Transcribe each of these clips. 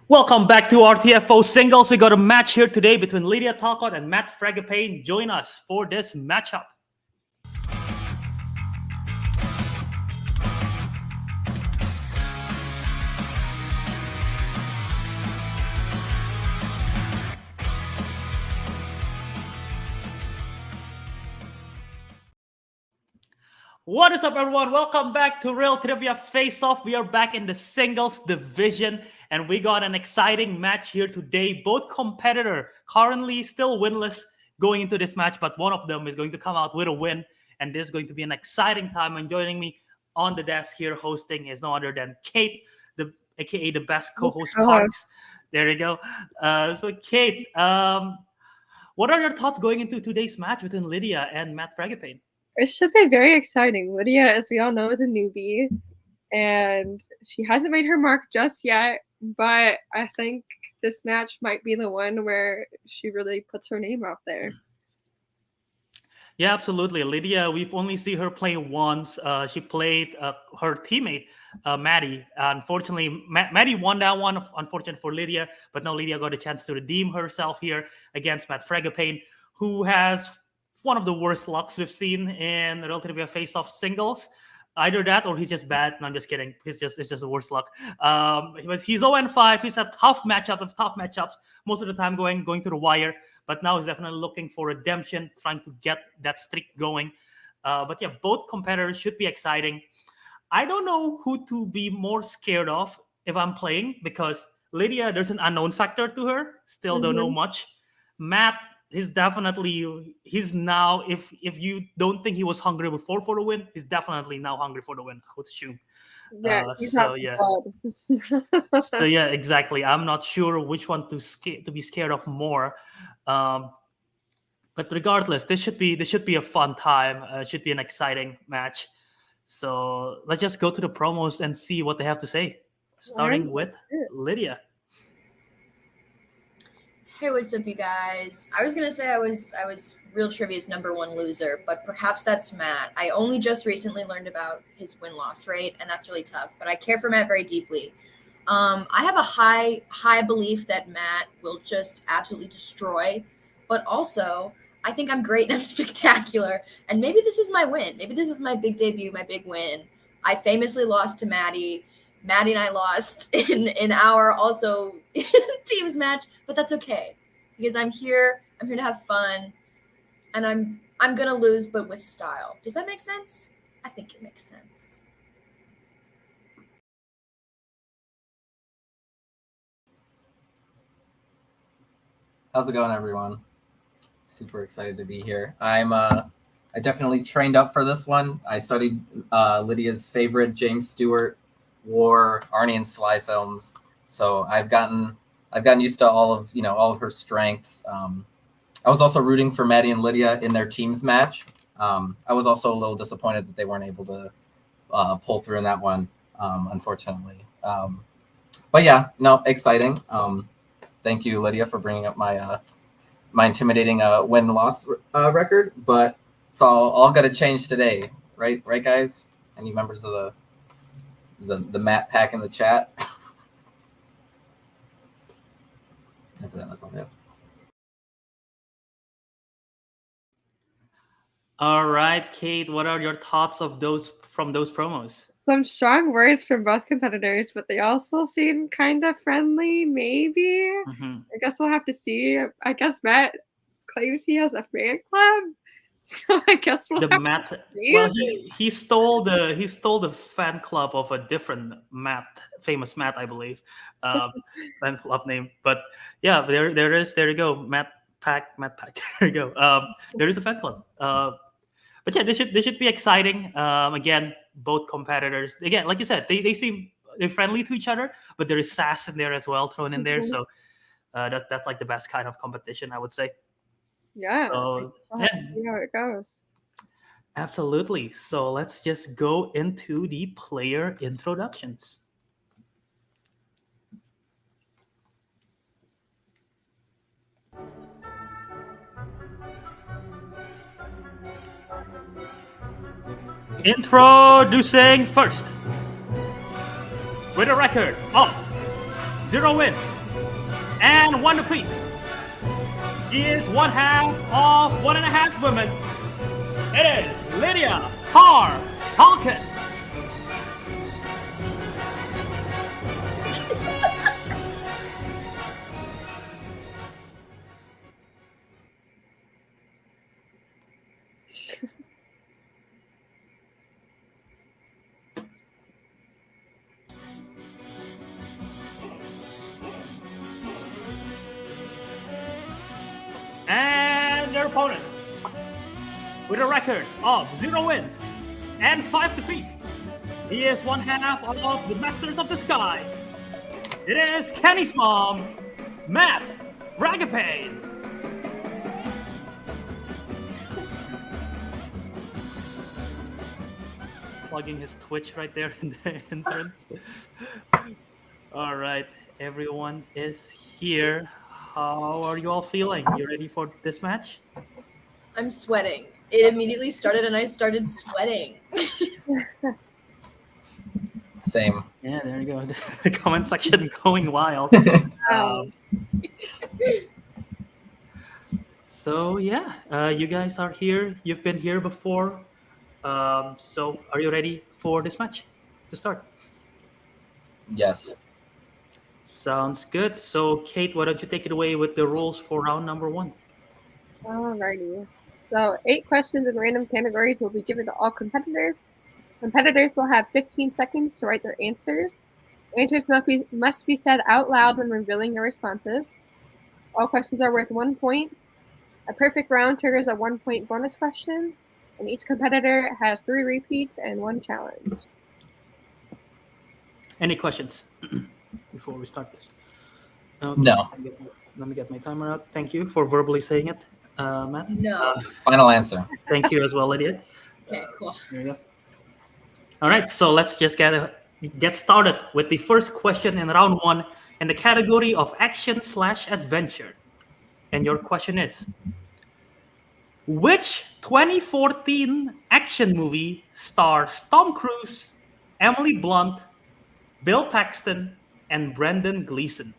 Welcome back to RTFO Singles. We got a match here today between Lydia, Talcott, and Matt Fragapane. Join us for this matchup. What is up, everyone? Welcome back to Real Trivia Face Off. We are back in the singles division, and we got an exciting match here today. Both competitor currently still winless going into this match, but one of them is going to come out with a win, and this is going to be an exciting time. And joining me on the desk here hosting is no other than Kate, aka the best co-host parts. There you go. So Kate, what are your thoughts going into today's match between Lydia and Matt Fragapane? It should be very exciting. Lydia, as we all know, is a newbie, and she hasn't made her mark just yet, but I think this match might be the one where she really puts her name out there. Yeah, absolutely. Lydia, we've only seen her play once. She played her teammate, Maddie. Unfortunately, Maddie won that one, unfortunate for Lydia, but now Lydia got a chance to redeem herself here against Matt Fragapane, who has one of the worst lucks we've seen in relatively a face-off singles. Either that or he's just bad. No, I'm just kidding. It's just the worst luck. He's 0-5. He's had tough matchups most of the time going to the wire. But now he's definitely looking for redemption, trying to get that streak going. But yeah, both competitors should be exciting. I don't know who to be more scared of if I'm playing, because Lydia, there's an unknown factor to her. Still don't know much. Matt, he's now, if you don't think he was hungry before for the win, he's definitely now hungry for the win, I would assume. Yeah, so yeah, exactly. I'm not sure which one to be scared of more. But regardless, this should be a fun time. It should be an exciting match. So let's just go to the promos and see what they have to say. Starting with Lydia. Hey, what's up, you guys? I was gonna say I was Real Trivia's #1 loser, but perhaps that's Matt. I only just recently learned about his win-loss rate, and that's really tough. But I care for Matt very deeply. I have a high belief that Matt will just absolutely destroy, but also I think I'm great and I'm spectacular. And maybe this is my win. Maybe this is my big debut, my big win. I famously lost to Maddie. Maddie and I lost in our also teams match, but that's okay because I'm here to have fun, and I'm gonna lose, but with style. Does that make sense? I think it makes sense. How's it going, everyone? Super excited to be here. I definitely trained up for this one. I studied Lydia's favorite James Stewart War, Arnie and Sly films, so I've gotten used to all of her strengths. I was also rooting for Maddie and Lydia in their teams match. I was also a little disappointed that they weren't able to pull through in that one, unfortunately. But yeah, no, exciting. Thank you, Lydia, for bringing up my intimidating win-loss record. But it's all got to change today, right, guys? Any members of the Matt pack in the chat? That's it. That's all I have. All right, Kate, what are your thoughts from those promos? Some strong words from both competitors, but they also seem kind of friendly, maybe. I guess we'll have to see. I guess Matt claims he has a fan club, so I guess we'll have to see. Well, he stole the fan club of a different famous Matt, I believe, fan club name. But yeah, there you go, Matt Pack. There you go. There is a fan club. But yeah, this should be exciting. Again, both competitors. Again, like you said, they're friendly to each other, but there is sass in there as well thrown in there. So that's like the best kind of competition, I would say. Yeah. So, we'll have to see how it goes. Absolutely. So let's just go into the player introductions. Introducing first, with a record of 0 wins, And 1 defeat. He is one half of 1.5 women. It is Lydia Talcott. And your opponent, with a record of 0 wins and 5 defeats, he is one half of the Masters of the Skies. It is Kenny's mom, Matt Fragapane. Plugging his Twitch right there in the entrance. All right, everyone is here. How are you all feeling? You ready for this match? I'm sweating. It immediately started and I started sweating. Same. Yeah, there you go. The comment section going wild. So yeah, you guys are here. You've been here before. So are you ready for this match to start? Yes. Sounds good. So Kate, why don't you take it away with the rules for round number 1? Alrighty. So 8 questions in random categories will be given to all competitors. Competitors will have 15 seconds to write their answers. Answers must be said out loud when revealing your responses. All questions are worth 1 point. A perfect round triggers a 1-point bonus question, and each competitor has 3 repeats and 1 challenge. Any questions before we start this? Okay, No. Let me get my timer out. Thank you for verbally saying it, Matt. No. Final answer. Thank you as well, Lydia. Okay, cool. There you go. All right, so let's just get started with the first question in round 1 in the category of action/adventure. And your question is, which 2014 action movie stars Tom Cruise, Emily Blunt, Bill Paxton, and Brendan Gleeson?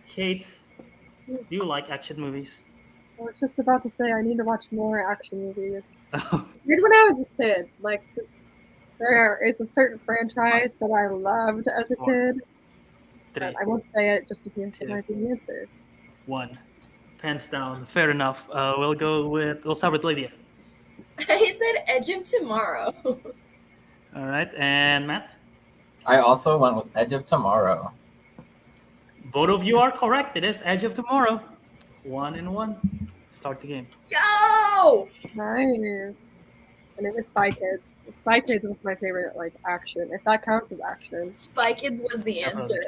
Kate, do you like action movies? I was just about to say I need to watch more action movies. Did when I was a kid. Like, there is a certain franchise that I loved as a kid. But I won't say it just in case it might be the answer. 1. Pants down. Fair enough. We'll start with Lydia. I said Edge of Tomorrow. All right, and Matt? I also went with Edge of Tomorrow. Both of you are correct. It is Edge of Tomorrow. 1 and 1. Start the game. Yo! Nice. And it was Spy Kids. Spy Kids was my favorite, like, action. If that counts as action. Spy Kids was the answer.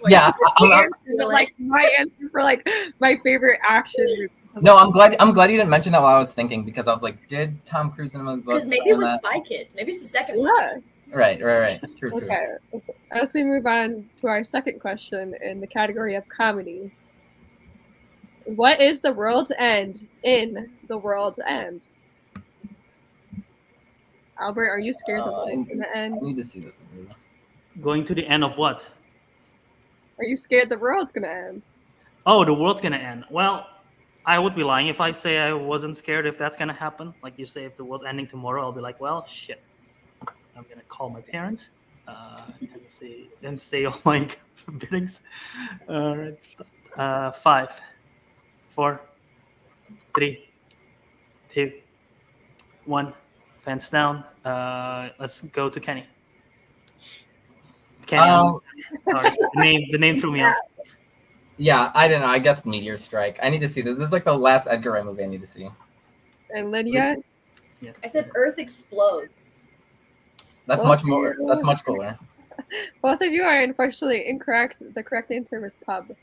Yeah, but like my answer for like my favorite action movie. No, I'm glad you didn't mention that while I was thinking, because I was like, did Tom Cruise in the movie? Because maybe it was Spy Kids. Maybe it's the second one. Yeah. Right. True. Okay. As we move on to our second question in the category of comedy, what is the world's end in The World's End? Albert, are you scared the world's going to end? I need to see this movie. Going to the end of what? Are you scared the world's going to end? Oh, the world's going to end. Well, I would be lying if I say I wasn't scared if that's going to happen. Like you say, if the world's ending tomorrow, I'll be like, well, shit. I'm going to call my parents and say all my biddings. All right. 5, 4, 3, 2, 1. Pants down. Let's go to Kenny. Kenny. Sorry, the name threw me off. Yeah, I don't know. I guess Meteor Strike. I need to see this. This is like the last Edgar Wright movie I need to see. And Lydia? Yeah. I said Earth explodes. That's much more. That's much cooler. Both of you are unfortunately incorrect. The correct answer was pub.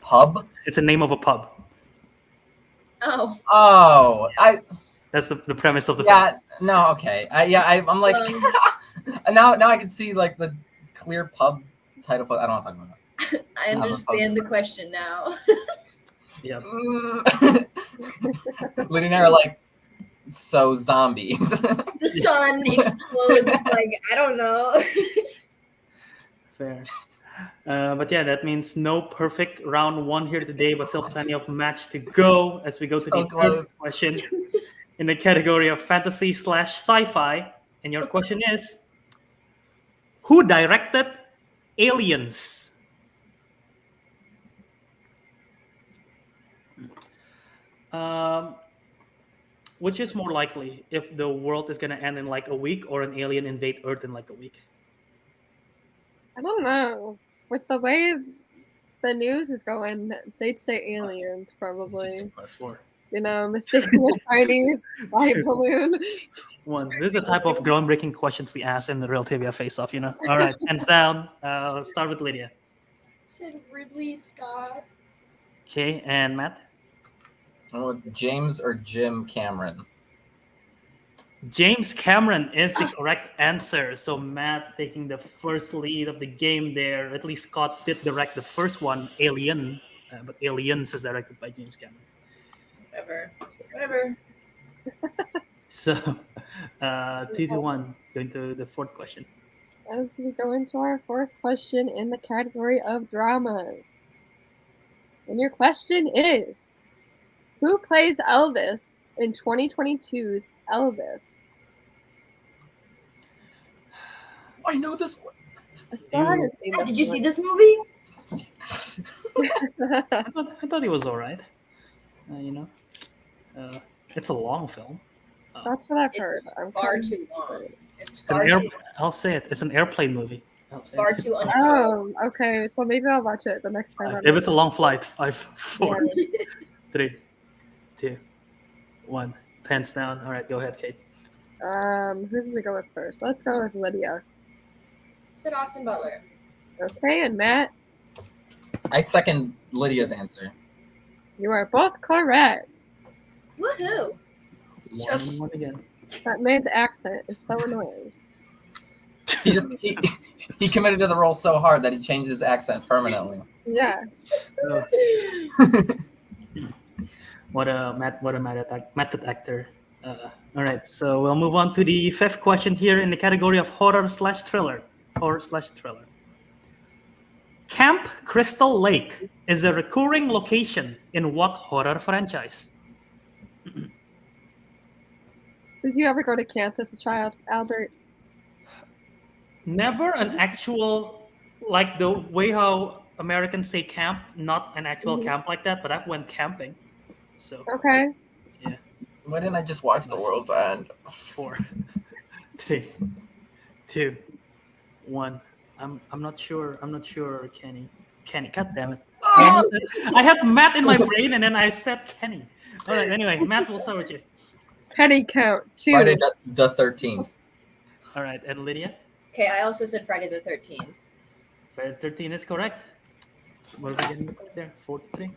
Pub? It's the name of a pub. Oh. That's the premise of the film. film. No, okay. I'm like, now I can see like the clear pub title. I don't want to talk about that. I understand the question now. Yeah. Lydia and I are like, So zombies. The sun explodes. Like, I don't know. Fair. But yeah, that means no perfect round one here today, but still plenty of match to go as we go to So the close. third question in the category of fantasy/sci-fi. And your question is, who directed Aliens? Which is more likely, if the world is going to end in like a week or an alien invade Earth in like a week? I don't know. With the way the news is going, they'd say aliens probably. +4. You know, mistaking a Chinese spy balloon. One. This is the type of groundbreaking questions we ask in the Real Trivia Face-Off, you know? All right, hands down. Let's start with Lydia. Said Ridley Scott. Okay, and Matt? James or Jim Cameron? James Cameron is the correct answer. So Matt taking the first lead of the game there. At least Scott did direct the first one, Alien, but Aliens is directed by James Cameron. Whatever. So 2-1, going to the fourth question. As we go into our fourth question in the category of dramas. And your question is, who plays Elvis in 2022's Elvis? I know this one. I still haven't seen this. Did you see this movie? I thought he was all right. It's a long film. That's what I've heard. It's far too long. It's far too. I'll say it. It's an airplane movie. Far too uninteresting. Oh, okay. So maybe I'll watch it the next time. If it's a long flight, 5, 4, 3, 2, 1. Pants down. All right, go ahead, Kate. Who did we go with first? Let's go with Lydia. Said Austin Butler. Okay, and Matt? I second Lydia's answer. You are both correct. Woohoo! One again. That man's accent is so annoying. He committed to the role so hard that he changed his accent permanently. Yeah. What a method actor. All right, so we'll move on to the fifth question here in the category of horror/thriller. Horror/thriller. Camp Crystal Lake is a recurring location in what horror franchise? Did you ever go to camp as a child, Albert? Never an actual, like the way how Americans say camp, not an actual camp like that, but I've went camping. So okay. Yeah. Why didn't I just watch The World's End? 4, 3, 2, 1. I'm not sure. Kenny. God damn it. Oh! I had Matt in my brain and then I said Kenny. All right. Anyway, Matt, we'll start with you. Kenny count 2. Friday the 13th. All right, and Lydia. Okay, I also said Friday the 13th. Friday the 13th is correct. What are we getting there? 4-3.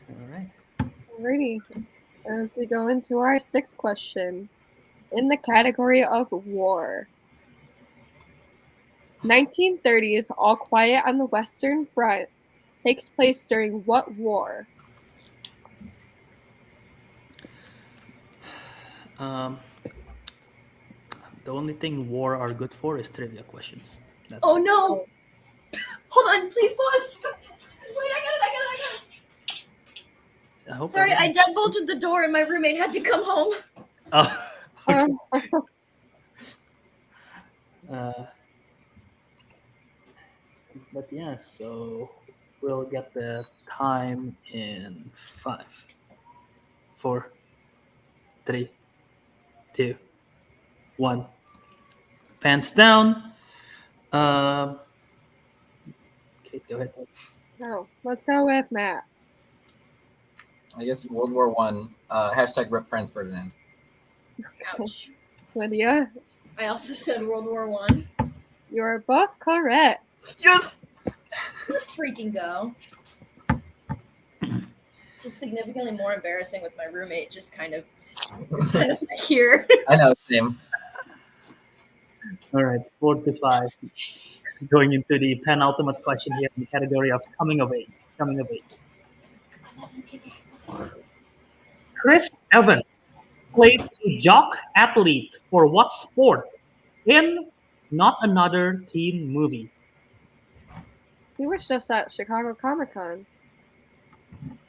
All right. Alrighty. As we go into our sixth question, in the category of war. 1930s All Quiet on the Western Front takes place during what war? The only thing war are good for is trivia questions. That's Oh it. no! Hold on, please pause. Wait, I got it. Sorry, I deadbolted the door and my roommate had to come home. Oh, okay. But yeah, so we'll get the time in 5, 4, 3, 2, 1. Pants down. Okay, go ahead. No, let's go with Matt. I guess World War One. Hashtag Rip Franz Ferdinand. Ouch. Lydia, I also said World War One. you are both correct. Yes. Let's freaking go. This is significantly more embarrassing with my roommate just kind of here. I know, same. All right, 4-5. Going into the penultimate question here in the category of coming of age. Chris Evans played a jock athlete for what sport in Not Another Teen Movie? He was just at Chicago Comic-Con.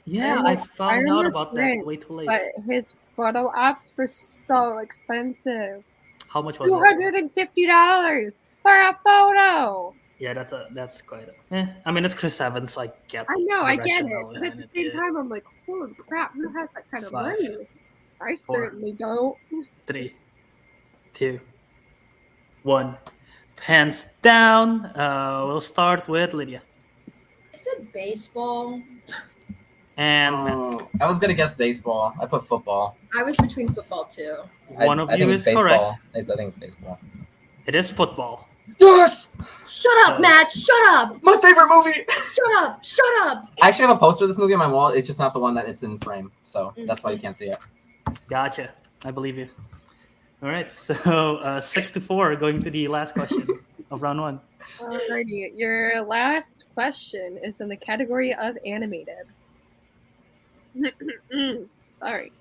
Yeah, I found out almost about that went, way too late. But his photo ops were so expensive. How much was it? $250 for a photo. Yeah, that's quite. I mean, it's Chris Evans, so I get. I know, the I get it. rationale But at behind the it. same Yeah. time, I'm like, holy crap, who has that kind of 5, money? I 4, certainly don't. 3, 2, 1. Hands down. We'll start with Lydia. I said baseball. And Matt. I was gonna guess baseball. I put football. I was between football too. One of I you think is it's baseball. correct. I think it's baseball. It is football. Yes! Shut up, Matt! Shut up! My favorite movie! Shut up! Shut up! I actually have a poster of this movie on my wall. It's just not the one that it's in frame. So that's why you can't see it. Gotcha. I believe you. All right. So 6-4 going to the last question of round 1. Alrighty, your last question is in the category of animated. Sorry.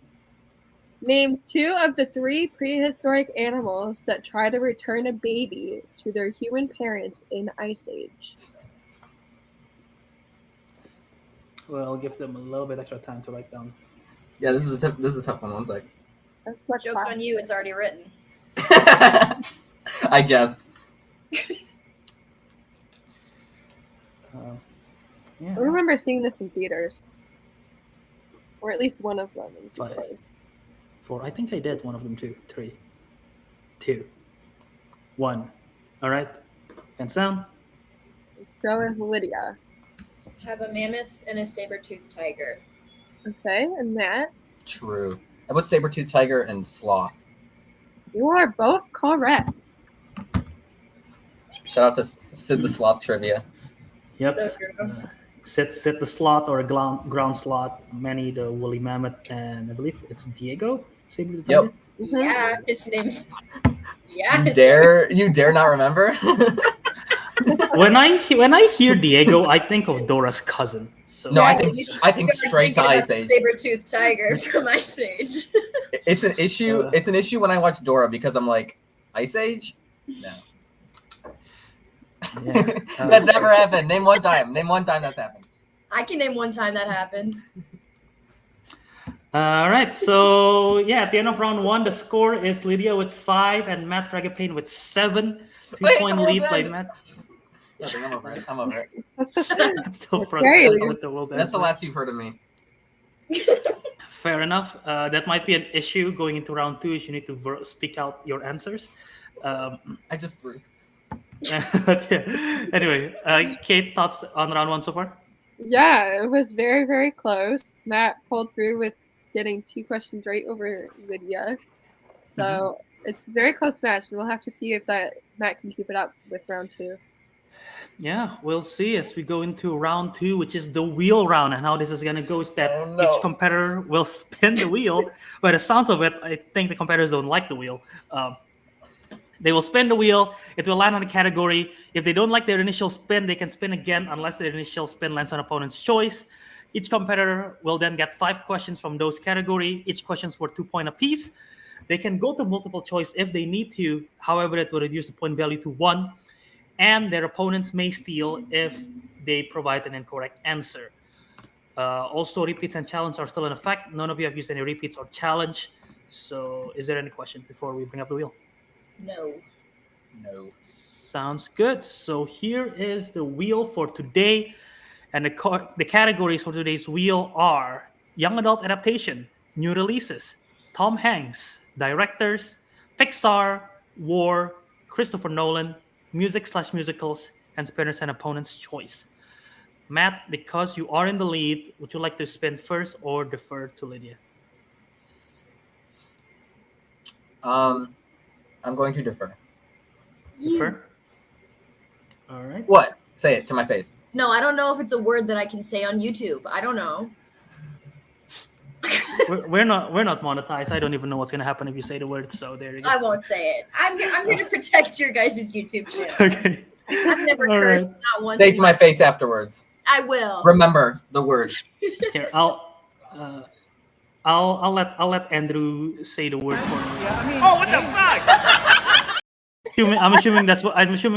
Name 2 of the 3 prehistoric animals that try to return a baby to their human parents in Ice Age. Well, I'll give them a little bit extra time to write down. Yeah, this is a tough one. One sec. That's the Joke's on you, it's already written. I guessed. Yeah. I remember seeing this in theaters. Or at least one of them in 5, theaters. 4. I think I did one of them too. 3, 2, 1. All right. Hands down. So is Lydia. Have a mammoth and a saber-toothed tiger. Okay, and Matt, True. I put saber-toothed tiger and sloth. you are both correct. Shout out to Sid the Sloth trivia. Yep. So true. Sit the sloth or a ground sloth, Manny the woolly mammoth, and I believe it's Diego. Saber the Yep. tiger? Yeah, his name's... Yeah. You dare not remember? When I hear Diego, I think of Dora's cousin. So No, Yeah, I think straight to Ice Age. Saber-toothed tiger from Ice Age. It's an issue. It's an issue when I watch Dora because I'm like, Ice Age? No. Yeah. That never happened. Name one time. Name one time that's happened. I can name one time that happened. All right. So yeah, at the end of round 1, the score is Lydia with 5 and Matt Fragapane with 7. 2-point lead by Matt. Nothing, I'm over it. I'm over it. I'm still frustrated with the world. That's the last you've heard of me. Fair enough. That might be an issue going into round 2 if you need to speak out your answers. I just threw. Okay. Anyway, Kate, thoughts on round 1 so far? Yeah, it was very, very close. Matt pulled through with getting 2 questions right over Lydia. So it's a very close match, and we'll have to see if that Matt can keep it up with round 2. Yeah, we'll see as we go into round 2, which is the wheel round. And how this is going to go is that each competitor will spin the wheel. By the sounds of it, I think the competitors don't like the wheel. They will spin the wheel. It will land on a category. If they don't like their initial spin, they can spin again unless their initial spin lands on opponent's choice. Each competitor will then get 5 questions from those category. Each question's for 2 points apiece. They can go to multiple choice if they need to. However, it will reduce the point value to 1. And their opponents may steal if they provide an incorrect answer. Also, repeats and challenge are still in effect. None of you have used any repeats or challenge. So is there any question before we bring up the wheel? No. Sounds good. So here is the wheel for today. And the categories for today's wheel are Young Adult Adaptation, New Releases, Tom Hanks, Directors, Pixar, War, Christopher Nolan, Music/musicals, and spinners and opponent's choice. Matt, because you are in the lead, would you like to spin first or defer to Lydia? I'm going to defer. Defer? All right. What? Say it to my face. No, I don't know if it's a word that I can say on YouTube. I don't know. We're not monetized. I don't even know what's gonna happen if you say the word. So there you go. I won't say it. I'm here to protect your guys' YouTube channel. Okay. I've never All cursed, not once. Say it to my face afterwards. I will. Remember the word. Here, I'll I'll let Andrew say the word for me. Yeah, I mean, what the fuck? I'm assuming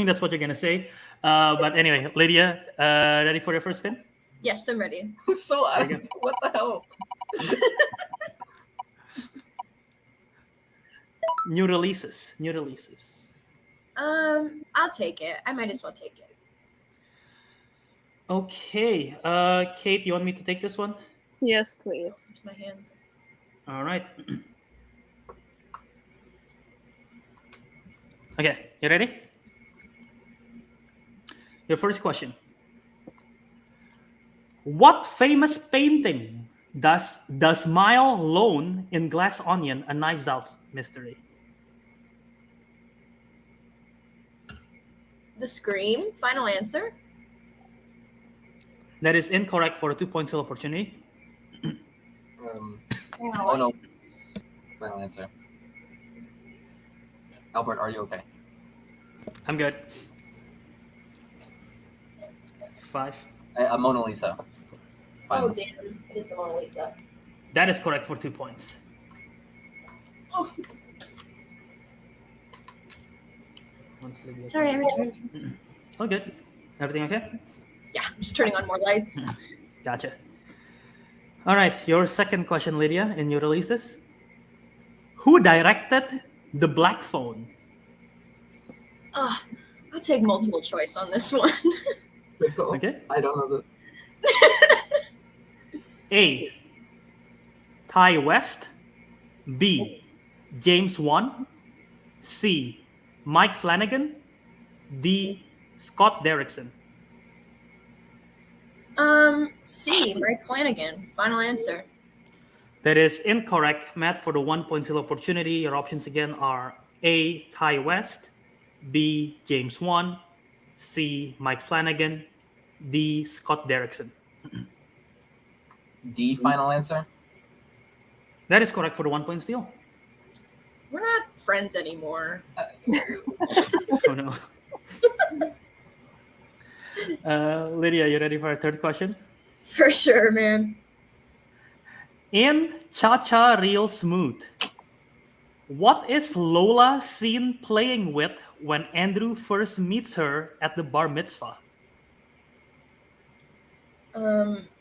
that's what you're gonna say. But anyway, Lydia, ready for your first spin? Yes, I'm ready. So what the hell? New releases. I'll take it. I might as well take it. Okay. Kate, you want me to take this one? Yes, please. To my hands. All right. Okay, you ready? Your first question. What famous painting does Smile loan in Glass Onion, a Knives Out mystery? The Scream. Final answer. That is incorrect for a 2-point still opportunity. Oh no. Final answer. Albert, are you okay? I'm good. 5. Mona Lisa. Final Oh answer. damn! It is the Mona Lisa. That is correct for 2 points. Oh. Once Lydia- Sorry, I returned. Oh, good. Everything okay? Yeah, I'm just turning on more lights. Gotcha. All right, your second question, Lydia, in your releases. Who directed The Black Phone? I'll take multiple choice on this one. Okay. I don't know this. A. Ty West. B. James Wan. C. Mike Flanagan. D. Scott Derrickson. C. Mike Flanagan. Final answer. That is incorrect, Matt. For the 1-point still opportunity, your options again are A. Ty West. B. James Wan. C. Mike Flanagan. D. Scott Derrickson. D. Final answer. That is correct for the 1-point steal. We're not friends anymore. Oh no. Lydia, you ready for a third question? For sure, man. In Cha Cha Real Smooth, what is Lola seen playing with when Andrew first meets her at the bar mitzvah?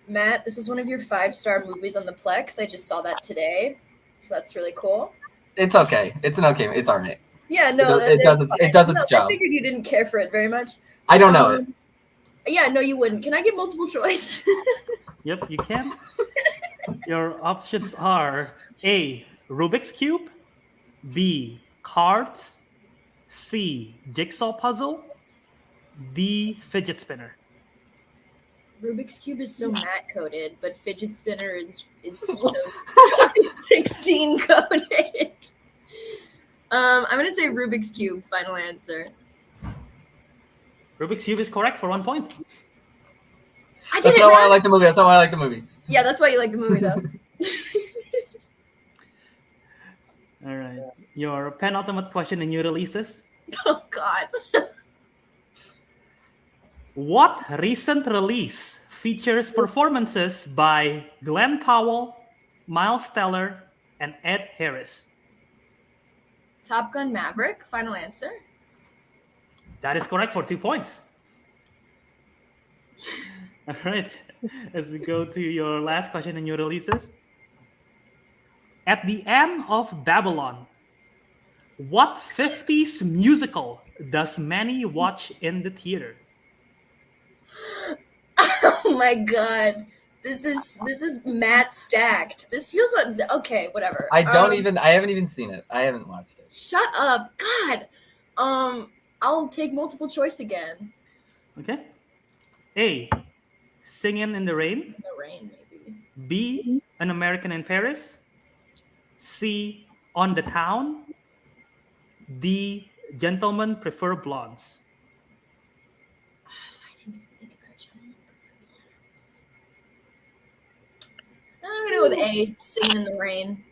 Matt, this is one of your 5-star movies on the Plex. I just saw that today, so that's really cool. It's okay. It's an okay. It's all right. Yeah, no, It does its job. I figured you didn't care for it very much. I don't know it. Yeah, no, you wouldn't. Can I get multiple choice? Yep, you can. Your options are A. Rubik's Cube. B. Cards. C. Jigsaw puzzle. D. Fidget spinner. Rubik's Cube is so matte coded, but fidget spinner is so 2016 coded. I'm gonna say Rubik's Cube. Final answer. Rubik's Cube is correct for 1 point. That's not why I like the movie. That's not why I like the movie. Yeah, that's why you like the movie, though. All right. Your penultimate question in new releases. Oh God. What recent release features performances by Glenn Powell, Miles Teller, and Ed Harris? Top Gun Maverick. Final answer. That is correct for 2 points. All right. As we go to your last question in your releases. At the end of Babylon, what 50s musical does Manny watch in the theater? Oh my God. This is Matt stacked. This feels like okay, whatever. I haven't even seen it. I haven't watched it. Shut up. God. I'll take multiple choice again. Okay. A. Singing in the Rain. The rain, maybe. B. An American in Paris. C. On the Town. D. Gentlemen Prefer Blondes. I didn't even think about Gentlemen Prefer Blondes. I'm gonna go with A. Singing in the Rain.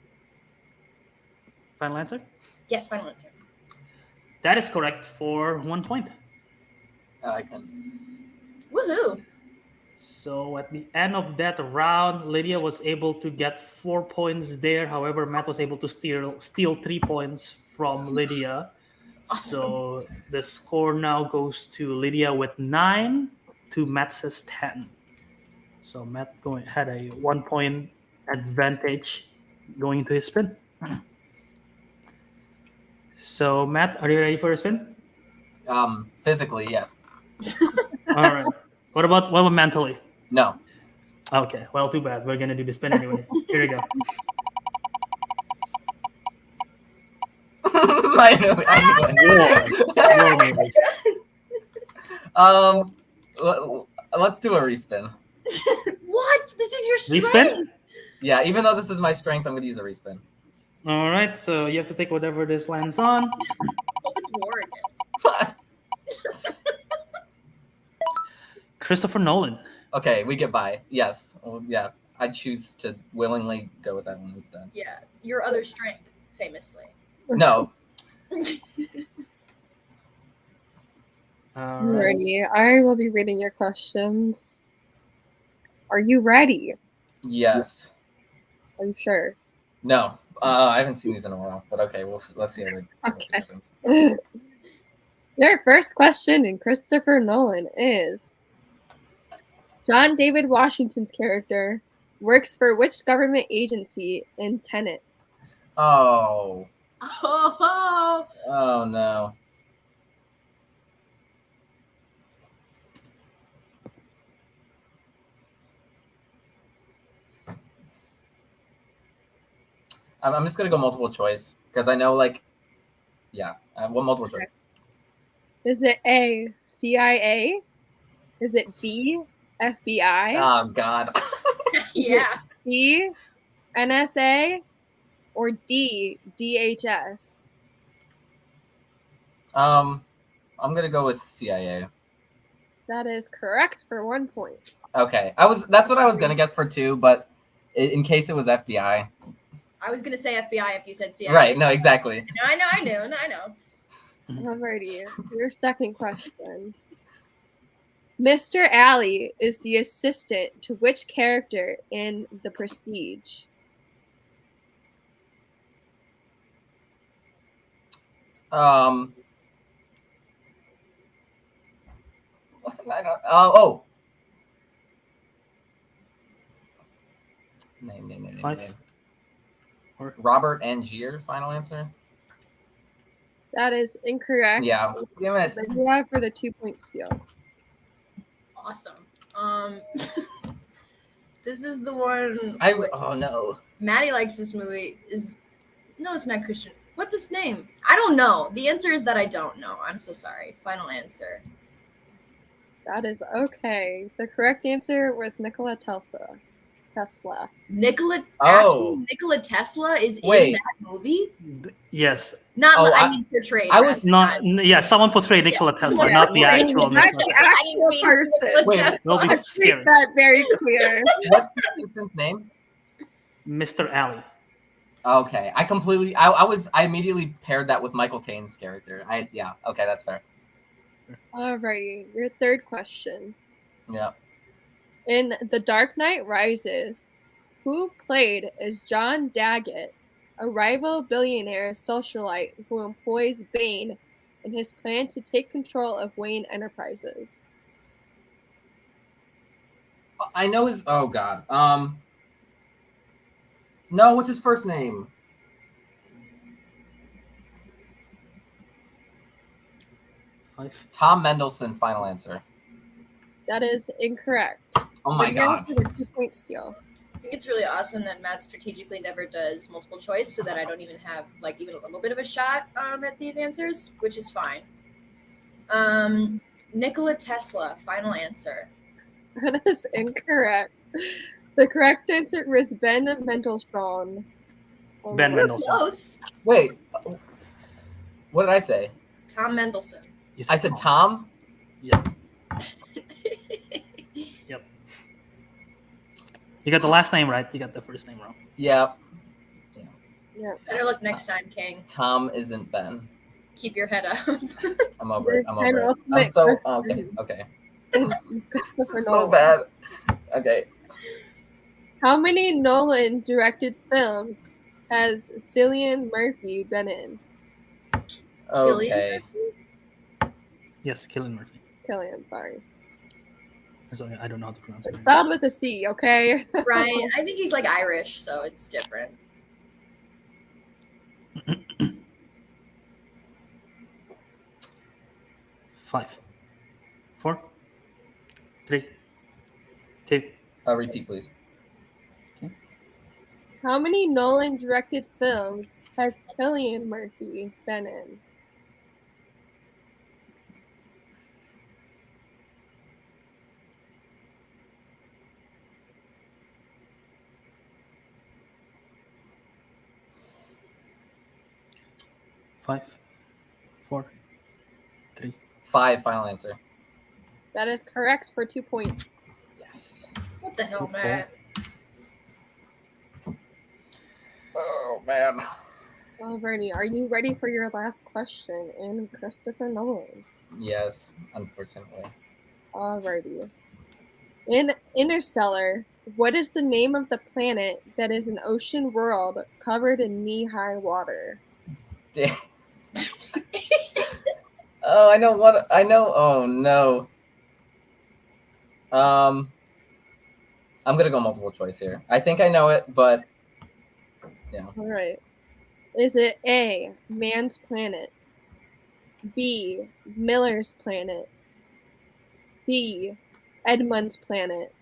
Final answer? Yes, final answer. That is correct for 1 point. I can. Woohoo! So at the end of that round, Lydia was able to get 4 points there. However, Matt was able to steal 3 points from Lydia. Awesome. So the score now goes to Lydia with 9 to Matt's 10. So Matt had a 1 point advantage going into his spin. So Matt, are you ready for a spin? Physically, yes. All right. What about mentally? No. Okay. Well, too bad. We're gonna do the spin anyway. Here you go. I knew it. Let's do a respin. What? This is your strength. Respin? Yeah, even though this is my strength, I'm going to use a respin. All right. So you have to take whatever this lands on. Hope it's war again. Christopher Nolan. Okay, we get by. Yes. Well, yeah. I choose to willingly go with that one instead. Yeah, your other strength, famously. No. All right. Alrighty, I will be reading your questions. Are you ready? Yes. Are you sure? No. I haven't seen these in a while, but okay, let's see how it Okay. happens. Your first question in Christopher Nolan is: John David Washington's character works for which government agency in Tenet? Oh. Oh, Oh no. I'm just gonna go multiple choice because I know, like, yeah. What multiple choice? Is it A, CIA? Is it B, FBI? Oh God. yeah. C, NSA? Or D, DHS? I'm gonna go with CIA. That is correct for 1 point. Okay, that's what I was gonna guess for 2, but in case it was FBI. I was gonna say FBI if you said CIA. Right? No, exactly. I know. Alrighty, your second question. Mr. Alley is the assistant to which character in The Prestige? I don't. Oh. Name. 5. Robert Angier. Final answer. That is incorrect. Yeah. Damn it. Lydia for the 2-point steal. Awesome. This is the one. Oh no. Maddie likes this movie. No, it's not Christian. What's his name? I don't know. The answer is that I don't know. I'm so sorry. Final answer. That is okay. The correct answer was Nikola Tesla. Nikola Tesla is Wait. in that movie? Yes. Not I mean portrayed. I was not. Yeah, someone portrayed Nikola Tesla, not the actual Nikola Tesla. Actual person. Wait, They'll be Let's make scared. that very clear. What's the assistant's name? Mr. Alley. Okay, I immediately paired that with Michael Caine's character. Okay, that's fair. Alrighty, your third question. Yeah. In The Dark Knight Rises, who played as John Daggett, a rival billionaire socialite who employs Bane in his plan to take control of Wayne Enterprises? I know his. Oh God. No, what's his first name? Tom Mendelsohn. Final answer. That is incorrect. Oh my Lydia God. for the 2-point steal. I think it's really awesome that Matt strategically never does multiple choice so that I don't even have even a little bit of a shot at these answers, which is fine. Nikola Tesla, final answer. That is incorrect. The correct answer was Ben Mendelsohn. Ben Mendelsohn. Close. Wait. What did I say? Tom Mendelsohn. I said Tom. Yep. Yep. You got the last name right. You got the first name wrong. Yeah. Yeah. Better luck next time, King. Tom isn't Ben. Keep your head up. I'm over it. And I'm ultimate so question. okay. Christopher so Nolan. bad. Okay. How many Nolan directed films has Cillian Murphy been in? Okay. Yes, Cillian Murphy. Killian, sorry. Sorry, I don't know how to pronounce It's it. spelled with a C, okay? Ryan, I think he's like Irish, so it's different. Five, 4, 3, 2. Repeat, please. How many Nolan directed films has Cillian Murphy been in? Five, 4, 3. 5, final answer. That is correct for 2 points. Yes. What the hell, Okay. Matt? Oh, man. Well, Bernie, are you ready for your last question in Christopher Nolan? Yes, unfortunately. Alrighty. In Interstellar, what is the name of the planet that is an ocean world covered in knee-high water? Damn. Oh, I know what I know. Oh no. I'm gonna go multiple choice here. I think I know it, but yeah. Alright. Is it A, Man's Planet, B, Miller's Planet, C, Edmund's Planet,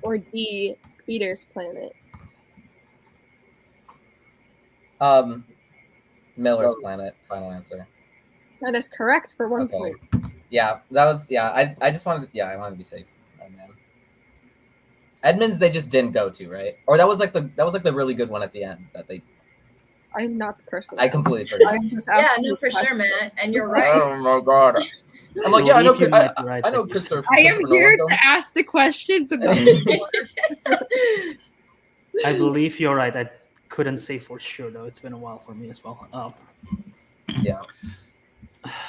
or D, Peter's Planet? Miller's Planet, final answer. That is correct for 1 Okay. point. Yeah, that was I just wanted I wanted to be safe. Oh man. Edmonds they just didn't go to, right? Or that was like the really good one at the end that they I'm not the person. I completely forgot. I'm just Yeah, asking no, you for questions. sure, Matt. And you're right. Oh my god. I'm like, yeah, I know I know Christopher. I am Christopher here Nolan to ask the questions and I believe you're right. I couldn't say for sure, though. It's been a while for me as well. Yeah.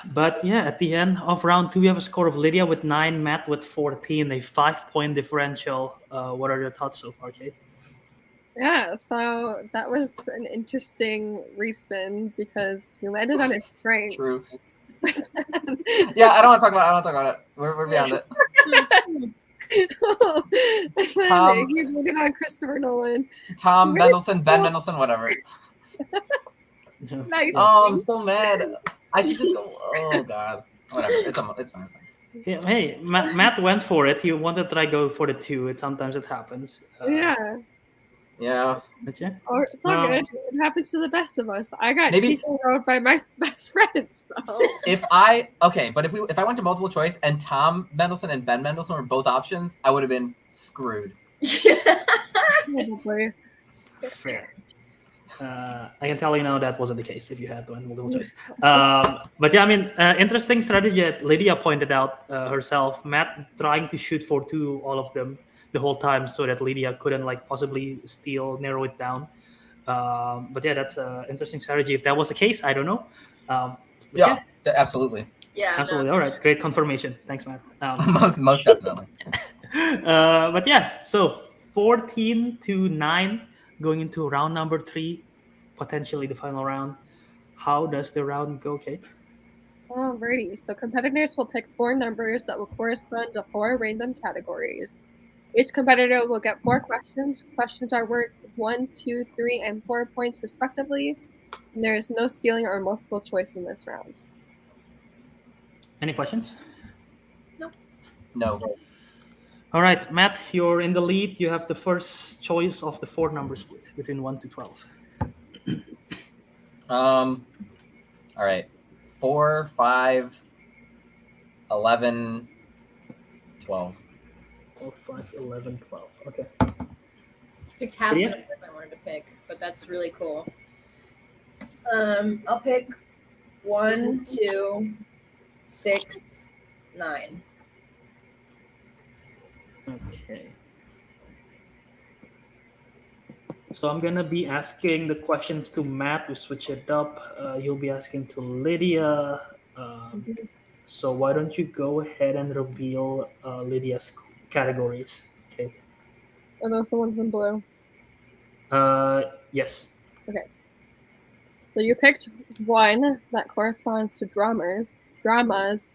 But yeah, at the end of round 2, we have a score of Lydia with 9, Matt with 14, a 5-point differential. What are your thoughts so far, Kate? Yeah, so that was an interesting respin because we landed on his strength. True. Yeah, I don't want to talk about it. We're beyond it. Tom- He's looking on Christopher Nolan. Tom Mendelsohn, Ben Mendelsohn, whatever. Nice. Oh, I'm so mad. I should just go. Oh god. Whatever. It's fine. It's fine. Yeah, hey, Matt went for it. He wanted to try go for the 2. Sometimes it happens. Yeah. Yeah. But yeah. Or it's all good. It happens to the best of us. I got Maybe- TKO'd by my best friends. So. If I went to multiple choice and Tom Mendelsohn and Ben Mendelsohn were both options, I would have been screwed. Probably. Fair. I can tell you now that wasn't the case if you had one multiple choice. But yeah, I mean, interesting strategy that Lydia pointed out herself. Matt trying to shoot for 2, all of them, the whole time, so that Lydia couldn't possibly narrow it down. But yeah, that's an interesting strategy. If that was the case, I don't know. Yeah, absolutely. Yeah, absolutely. no. All right, great confirmation. Thanks, Matt. Most definitely. But yeah, so 14-9 going into round number 3, potentially the final round. How does the round go, Kate? Alrighty, so competitors will pick 4 numbers that will correspond to 4 random categories. Each competitor will get 4 questions. Questions are worth 1, 2, 3, and 4 points respectively. And there is no stealing or multiple choice in this round. Any questions? No. All right, Matt, you're in the lead. You have the first choice of the 4 number split between 1 to 12. All right. 4, 5, 11, 12. 4, 5, 11, 12. Okay. Picked half Yeah. the numbers I wanted to pick, but that's really cool. I'll pick 1, 2, 6, 9. Okay. So I'm gonna be asking the questions to Matt. We switch it up. You'll be asking to Lydia. So why don't you go ahead and reveal Lydia's categories? Okay. Are those the ones in blue? Yes. Okay. So you picked one that corresponds to dramas. Dramas.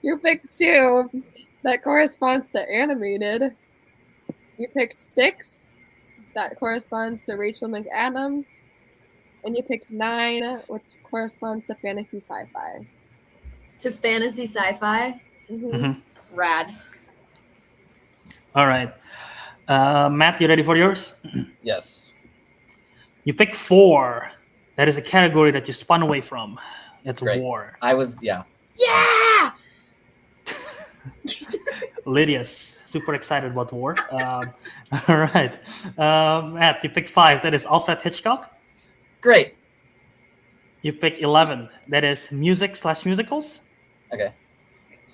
You picked 2 that corresponds to animated. You picked 6 that corresponds to Rachel McAdams. And you picked 9, which corresponds to fantasy sci-fi. To fantasy sci-fi? Mm-hmm. Rad. All right. Matt, you ready for yours? Yes. You pick 4. That is a category that you spun away from. It's Great. war. I was, yeah. Yeah! Lydia's super excited about war. All right. Matt, you pick 5. That is Alfred Hitchcock. Great. You pick 11. That is music/musicals. Okay.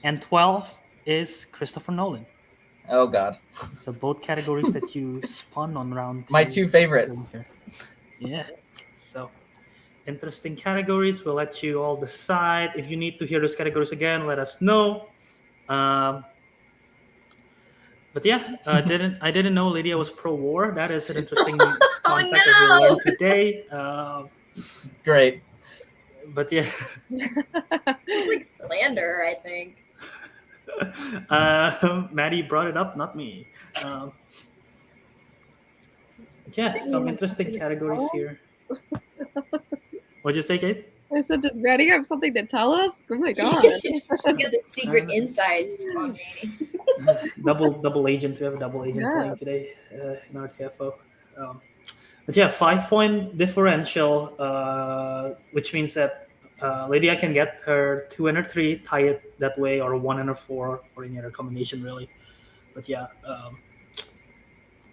And 12 is Christopher Nolan. Oh, God. So both categories that you spun on round 2. My 2 favorites. Yeah. So interesting categories. We'll let you all decide. If you need to hear those categories again, let us know. But yeah, I didn't know Lydia was pro-war. That is an interesting fun fact that we learned today. Great. But yeah. This is like slander, I think. Maddie brought it up, not me. Yeah, some interesting categories here. What'd you say, Kate? I said, does Maddie have something to tell us? Oh my god. She's got the secret insights on me. double agent. We have a double agent playing today in RTFO. But yeah, 5-point differential, which means that Lydia can get her 2 and her 3, tie it that way, or 1 and her 4, or any other combination really. But yeah,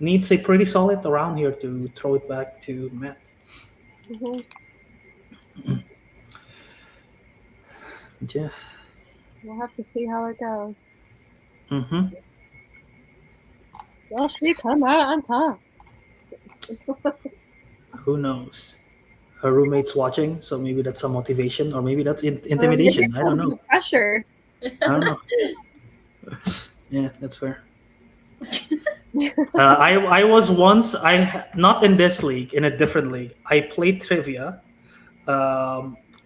needs a pretty solid around here to throw it back to Matt. Yeah. We'll have to see how it goes. Mm-hmm. Will she come out on top? Who knows? Her roommate's watching, so maybe that's some motivation, or maybe that's intimidation. I don't know. Pressure. I don't know. Yeah, that's fair. I was once not in this league, in a different league. I played trivia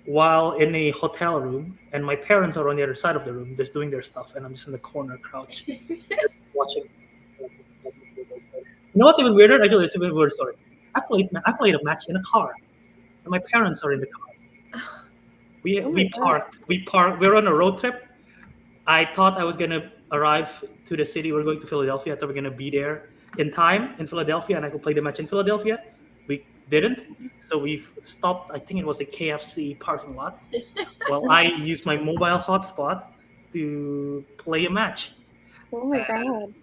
while in a hotel room, and my parents are on the other side of the room, just doing their stuff, and I'm just in the corner, crouched, watching. You know what's even weirder? Actually, it's a bit weird story. I played a match in a car, and my parents are in the car. We parked. We're on a road trip. I thought I was gonna arrive to the city. We're going to Philadelphia. I thought we're gonna be there in time in Philadelphia, and I could play the match in Philadelphia. We didn't, so we stopped. I think it was a KFC parking lot. Well, I used my mobile hotspot to play a match. Oh my god.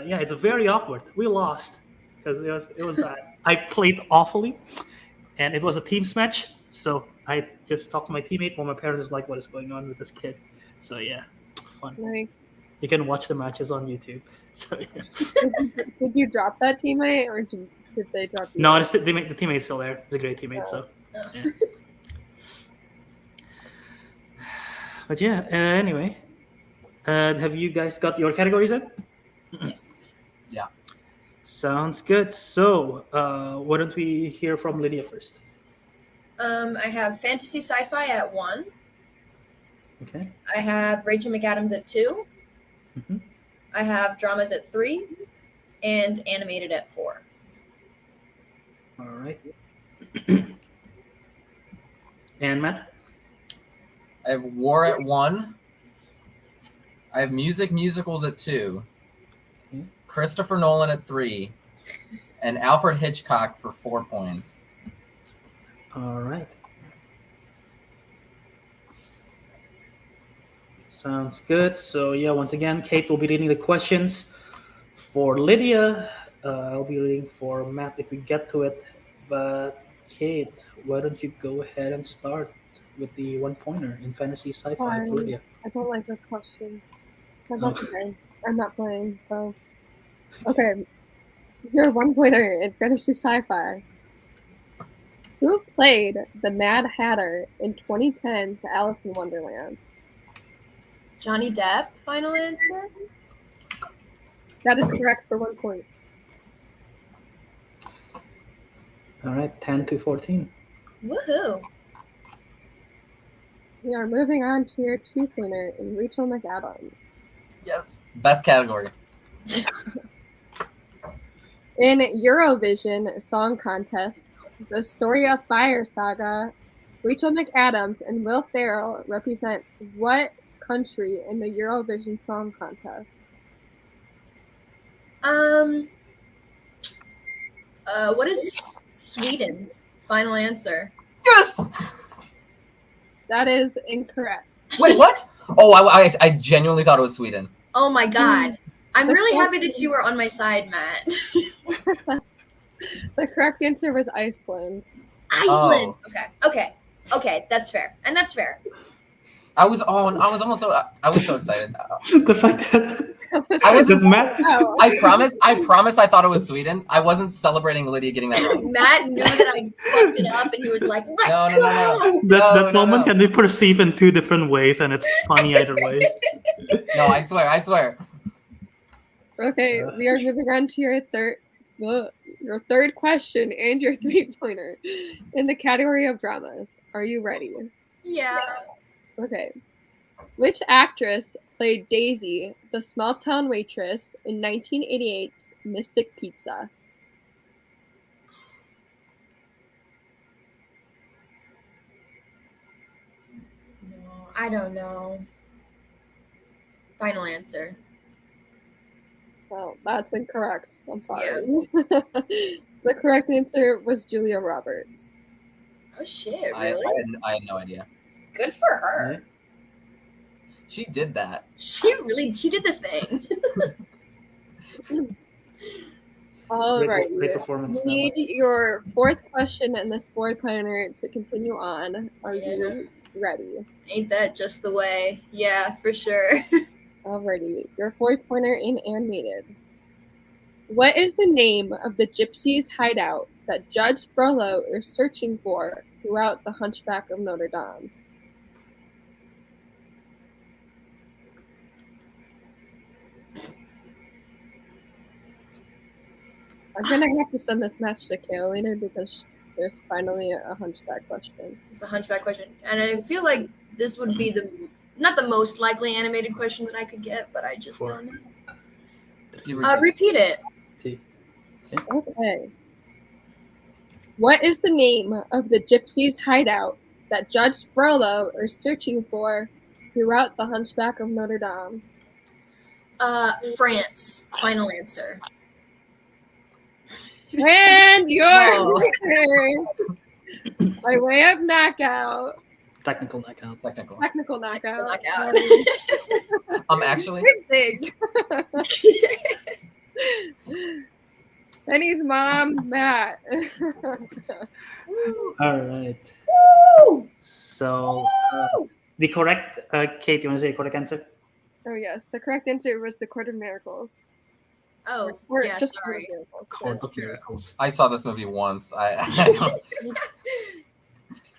Yeah, it's very awkward. We lost because it was bad. I played awfully, and it was a teams match. So I just talked to my teammate while my parents was like, "What is going on with this kid?" So yeah, fun. Nice. You can watch the matches on YouTube. So yeah. Did you drop that teammate, or did they drop you? No, the teammate's still there. It's a great teammate. So. Yeah. But yeah. Anyway, have you guys got your categories in? Yes. Yeah. Sounds good. So, why don't we hear from Lydia first? I have fantasy sci-fi at 1. Okay. I have Rachel McAdams at 2. Mm-hmm. I have dramas at 3, and animated at 4. All right. And Matt? I have war at 1. I have musicals at 2. Christopher Nolan at 3, and Alfred Hitchcock for 4 points. All right. Sounds good. So yeah, once again, Kate will be reading the questions for Lydia. I'll be reading for Matt if we get to it. But Kate, why don't you go ahead and start with the 1-pointer in fantasy sci-fi for Lydia? I don't like this question. Okay. I'm not playing, so... Okay. Your 1-pointer in fantasy sci-fi. Who played the Mad Hatter in 2010's Alice in Wonderland? Johnny Depp, final answer? That is correct for 1 point. All right, 10-14. Woohoo. We are moving on to your 2-pointer in Rachel McAdams. Yes. Best category. In Eurovision Song Contest, The Story of Fire Saga, Rachel McAdams and Will Ferrell represent what country in the Eurovision Song Contest? What is Sweden? Final answer. Yes. That is incorrect. Wait, what? Oh, I genuinely thought it was Sweden. Oh my god. I'm really happy that you were on my side, Matt. The correct answer was Iceland. Iceland. Oh. Okay. That's fair. And that's fair. I was so excited. The fact that I was Matt. Oh. I promise I thought it was Sweden. I wasn't celebrating Lydia getting that wrong. Matt knew that I fucked it up and he was like, let's go. That moment can be perceived in two different ways, and it's funny either way. No, I swear. Okay, we are moving on to your third question and your 3-pointer in the category of dramas. Are you ready? Yeah. Okay. Which actress played Daisy, the small-town waitress, in 1988's Mystic Pizza? No, I don't know. Final answer. Well, that's incorrect. I'm sorry. The correct answer was Julia Roberts. Oh shit, I really? had no idea. Good for her. She did that. She did the thing. All right. Great performance. We need your 4th question and this 4-pointer to continue on. Are you ready? Ain't that just the way? Yeah, for sure. Alrighty. Your 4-pointer in animated. What is the name of the gypsies' hideout that Judge Frollo is searching for throughout The Hunchback of Notre Dame? I'm gonna have to send this match to Carolina because there's finally a Hunchback question. It's a Hunchback question. And I feel like this would be not the most likely animated question that I could get, but I just don't know. Repeat it. Okay. What is the name of the gypsies' hideout that Judge Frollo is searching for throughout The Hunchback of Notre Dame? France. Final answer. And your winner by way of knockout. Technical knockout. Technical knockout. Actually. Big. Penny's mom, Matt. All right. Woo! So the correct, Kate, you want to say the correct answer? Oh yes, the correct answer was the Court of Miracles. Oh, Or yeah, just sorry. Court That's of true. Miracles. I saw this movie once. I don't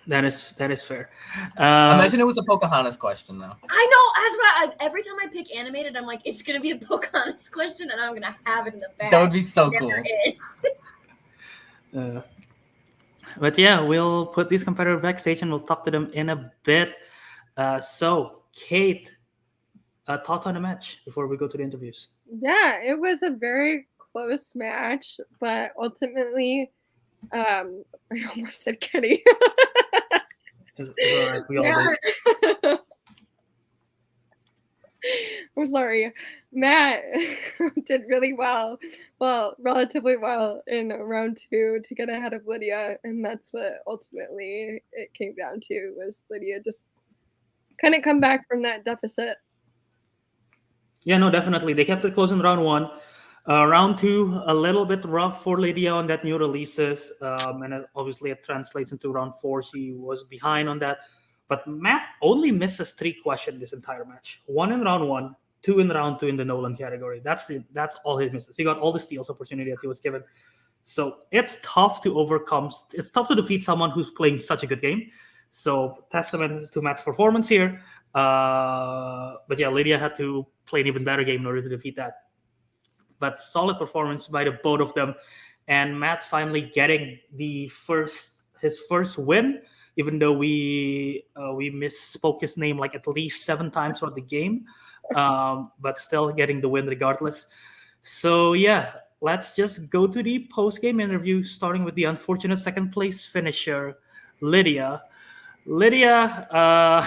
That is fair. imagine it was a Pocahontas question though. I know. Every time I pick animated, I'm like, it's gonna be a Pocahontas question, and I'm gonna have it in the bag. That would be so It cool. never is. But yeah, we'll put these competitors backstage and we'll talk to them in a bit. So, Kate, thoughts on the match before we go to the interviews? Yeah, it was a very close match, but ultimately, I almost said Kenny. Is all right, we all do. I'm sorry. Matt did really well, relatively well in round 2 to get ahead of Lydia, and that's what ultimately it came down to, was Lydia just couldn't come back from that deficit. Yeah, no, definitely. They kept it close in round 1. Round 2, a little bit rough for Lydia on that new releases. And obviously it translates into round 4. She was behind on that. But Matt only misses 3 questions this entire match. 1 in round 1, 2 in round 2 in the Nolan category. That's all he misses. He got all the steals opportunity that he was given. So it's tough to overcome. It's tough to defeat someone who's playing such a good game. So testament to Matt's performance here. But yeah, Lydia had to play an even better game in order to defeat that. But solid performance by the both of them, and Matt finally getting his first win. Even though we misspoke his name like at least 7 times throughout the game, but still getting the win regardless. So yeah, let's just go to the post-game interview, starting with the unfortunate second place finisher, Lydia. Lydia,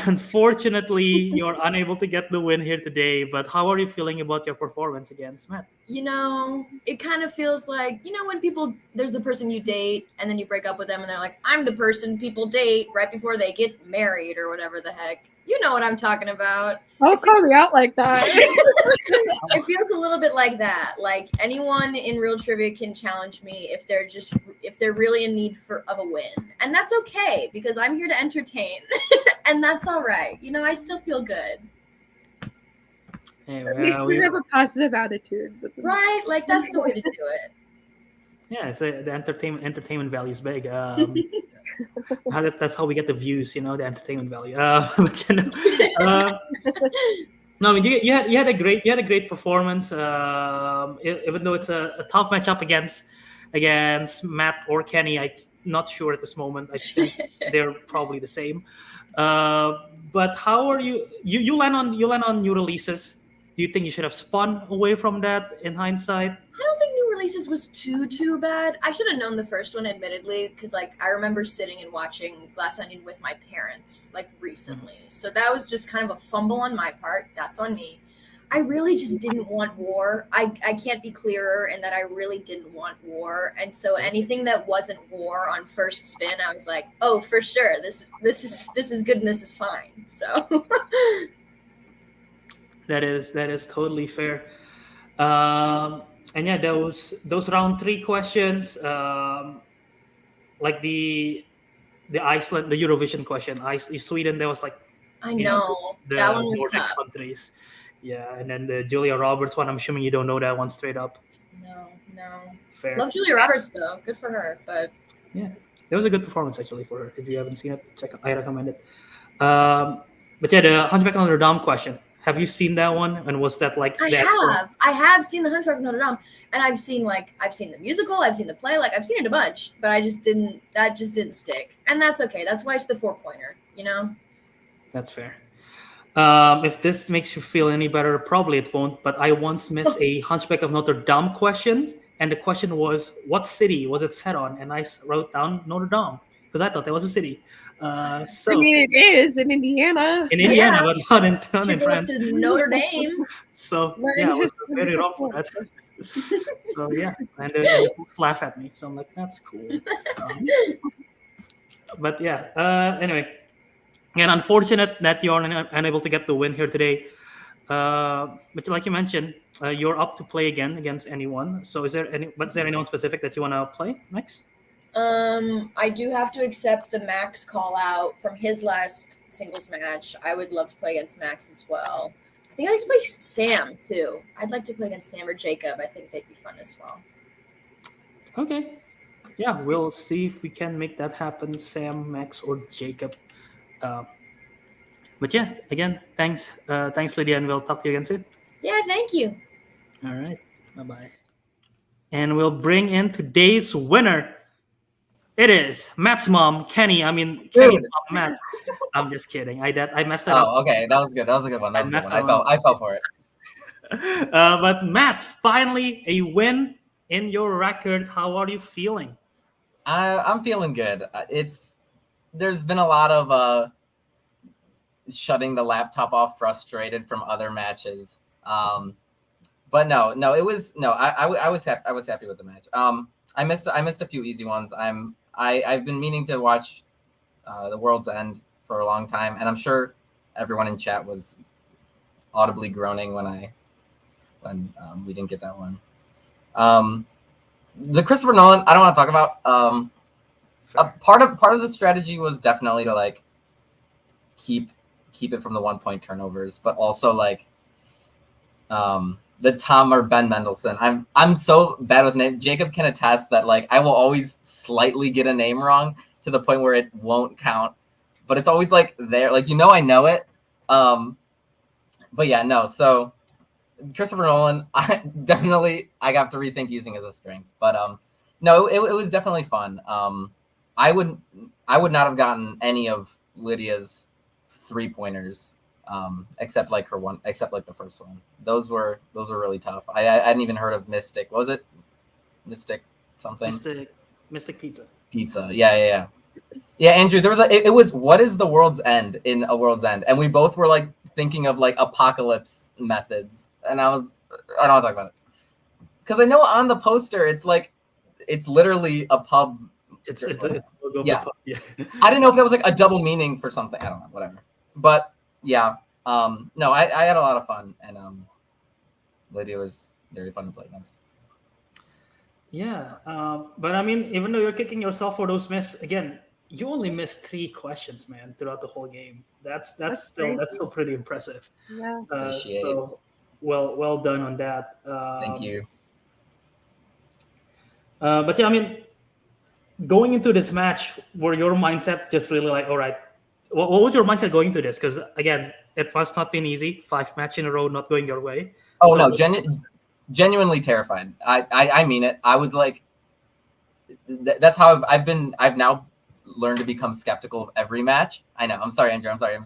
unfortunately, you're unable to get the win here today, but how are you feeling about your performance against Matt? It kind of feels like, when there's a person you date and then you break up with them and they're like, I'm the person people date right before they get married or whatever the heck. You know what I'm talking about. Don't call me out like that. It feels a little bit like that. Like anyone in Real Trivia can challenge me if they're really in need of a win. And that's okay because I'm here to entertain. And that's all right. I still feel good. At least we have a positive attitude. Right? Like that's the way to do it. Yeah, the entertainment value is big. That's how we get the views, the entertainment value. No, you had a great performance. Even though it's a tough matchup against Matt or Kenny, I'm not sure at this moment. I think they're probably the same. But how are you? You land on new releases. Do you think you should have spun away from that in hindsight? I don't think new releases was too bad. I should have known the first one, admittedly, because I remember sitting and watching Glass Onion with my parents recently. Mm-hmm. So that was just kind of a fumble on my part. That's on me. I really just didn't want war. I can't be clearer in that I really didn't want war. And so anything that wasn't war on first spin, I was like, oh, for sure, this is good and this is fine. So. That is totally fair. And yeah, those round 3 questions, like the Iceland, the Eurovision question, Sweden, there was I know that one was Nordic tough. Countries. Yeah, and then the Julia Roberts one, I'm assuming you don't know that one straight up. No. Fair. Love Julia Roberts though, good for her. But yeah, that was a good performance actually for her. If you haven't seen it, check it. I recommend it. But yeah, the Hunchback of Notre Dame question. Have you seen that one? And was that I have seen the Hunchback of Notre Dame, and I've seen the musical, I've seen the play, I've seen it a bunch, but that just didn't stick. And that's okay. That's why it's the 4-pointer, That's fair. If this makes you feel any better, probably it won't, but I once missed a Hunchback of Notre Dame question, and the question was, what city was it set on? And I wrote down Notre Dame, because I thought that was a city. I mean, it is in Indiana. In Indiana, but not in France. To Notre Dame. So yeah, I was very wrong for that. So yeah, and they laugh at me. So I'm like, that's cool. But yeah, anyway, again, unfortunate that you're unable to get the win here today. But like you mentioned, you're up to play again against anyone. So is there anyone specific that you want to play next? I do have to accept the Max call out from his last singles match. I would love to play against Max as well. I think I'd like to play Sam too. I'd like to play against Sam or Jacob. I think they'd be fun as well. Okay. Yeah, we'll see if we can make that happen, Sam, Max, or Jacob. But yeah, again, thanks Lydia, and we'll talk to you again soon. Yeah, thank you. All right, bye-bye. And we'll bring in today's winner. It is Matt's mom, Kenny's mom, Matt. I'm just kidding. I messed that up. Oh, okay. That was good. That was a good one. I fell for it. But Matt, finally a win in your record. How are you feeling? I'm feeling good. There's been a lot of shutting the laptop off, frustrated from other matches. But no, it was I was happy with the match. I missed a few easy ones. I've been meaning to watch The World's End for a long time, and I'm sure everyone in chat was audibly groaning when we didn't get that one. The Christopher Nolan, I don't want to talk about. Part of the strategy was definitely to keep it from the 1-point turnovers, but also the Tom or Ben Mendelsohn. I'm so bad with names. Jacob can attest that like I will always slightly get a name wrong to the point where it won't count, but it's always like there, like I know it. But yeah, no. So Christopher Nolan, I got to rethink using as a strength, but no, it was definitely fun. I would not have gotten any of Lydia's 3-pointers. Except like the first one. Those were really tough. I hadn't even heard of Mystic. What was it? Mystic something? Mystic Pizza. Pizza. Yeah. Yeah, Andrew, there was it was what is the world's end in A World's End? And we both were like thinking of like apocalypse methods. And I don't want to talk about it. Because I know on the poster it's literally a pub. It's a logo yeah. Pub. Yeah. I didn't know if that was like a double meaning for something. I don't know, whatever. But yeah, no, I had a lot of fun, and Lydia was very fun to play against. Yeah, but I mean, even though you're kicking yourself for those again, you only missed 3 questions, man, throughout the whole game. That's still pretty impressive. Yeah. So well done on that. Thank you. But yeah, I mean, going into this match, were your mindset just really like, all right? What was your mindset going into this? Because again, it must not been easy. 5 matches in a row not going your way. Oh no, genuinely terrified. I mean it. I was like, that's how I've now learned to become skeptical of every match. I know. I'm sorry, Andrew. I'm sorry.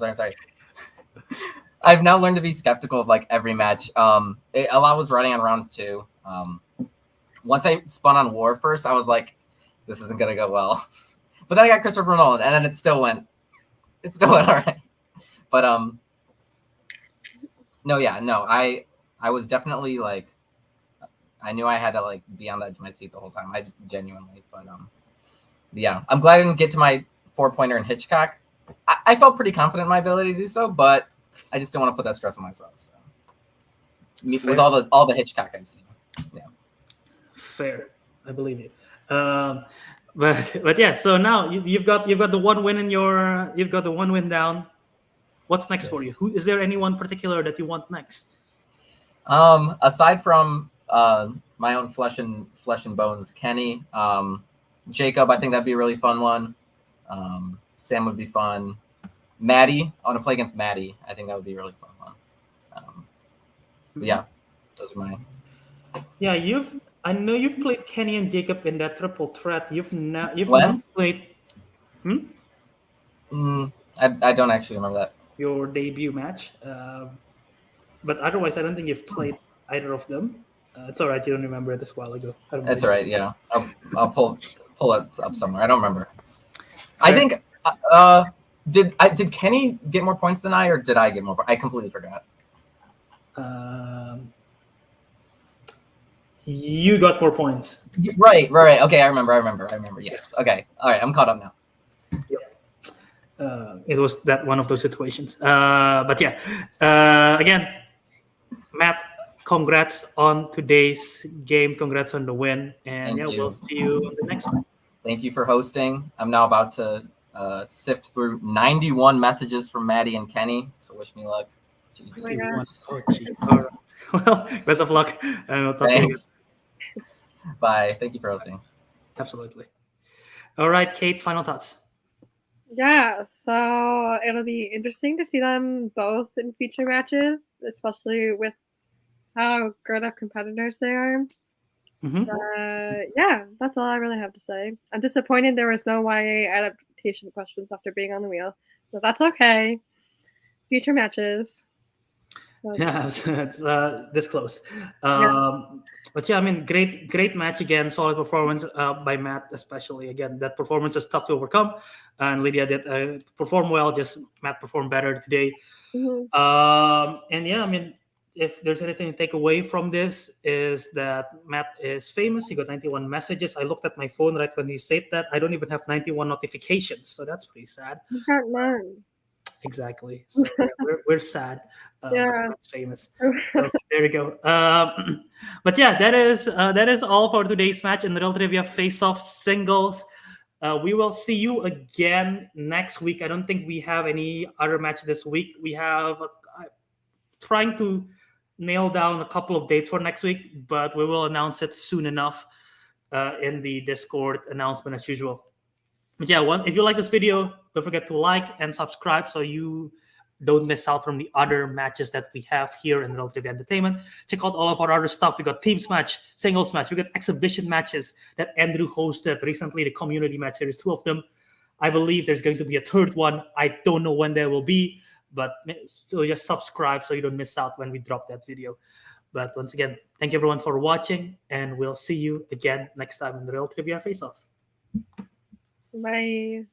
I've now learned to be skeptical of like every match. A lot was running on round 2. Once I spun on War first, I was like, this isn't gonna go well. But then I got Christopher Nolan, and then it still went all right. But I was definitely like, I knew I had to like be on the edge of my seat the whole time. I genuinely, but yeah, I'm glad I didn't get to my 4-pointer in Hitchcock. I felt pretty confident in my ability to do so, but I just didn't want to put that stress on myself. So with all the Hitchcock I've seen, yeah. Fair, I believe you. But yeah, so now you've got the 1 win you've got the 1 win down. What's next for you? Is there anyone particular that you want next? Aside from my own flesh and bones, Kenny, Jacob, I think that'd be a really fun one. Sam would be fun. Maddie, I want to play against Maddie. I think that would be a really fun one. But yeah, those are mine. Yeah, I know you've played Kenny and Jacob in that triple threat. You've not played. I don't actually remember that. Your debut match, but otherwise, I don't think you've played either of them. It's all right. You don't remember it this while ago. That's all right. Yeah, I'll pull it up somewhere. I don't remember. I think did Kenny get more points than I, or did I get more? I completely forgot. You got more points. Right. Okay, I remember. Yes. Okay. All right. I'm caught up now. It was that one of those situations. But yeah, again, Matt, congrats on today's game. Congrats on the win. And Thank you. We'll see you on the next one. Thank you for hosting. I'm now about to sift through 91 messages from Maddie and Kenny. So wish me luck. Oh, geez. All right. Well, best of luck. And we'll talk to you again. Bye. Thank you for hosting. Absolutely. All right, Kate, final thoughts. Yeah, so it'll be interesting to see them both in future matches, especially with how good of competitors they are. Yeah, that's all I really have to say. I'm disappointed there was no YA adaptation questions after being on the wheel, but that's okay. Future matches. Yeah, it's this close. But yeah, I mean, great match again. Solid performance by Matt, especially. Again, that performance is tough to overcome, and Lydia did perform well. Just Matt performed better today. And yeah, I mean, if there's anything to take away from this, is that Matt is famous. He got 91 messages. I looked at my phone right when he said that. I don't even have 91 notifications, so that's pretty sad. You got none. Exactly. So we're sad. Yeah, that's famous. So, there we go. But yeah, that is all for today's match in the Real Trivia Face-Off Singles. We will see you again next week. I don't think we have any other match this week. We have trying to nail down a couple of dates for next week, but we will announce it soon enough in the Discord announcement as usual. But yeah, if you like this video, don't forget to like and subscribe so you don't miss out from the other matches that we have here in Relative Entertainment. Check out all of our other stuff. We got teams match, singles match. We got exhibition matches that Andrew hosted recently, the community match series, 2 of them. I believe there's going to be a 3rd one. I don't know when there will be, but so just subscribe so you don't miss out when we drop that video. But once again, thank you everyone for watching, and we'll see you again next time in the Real Trivia Face Off. Bye.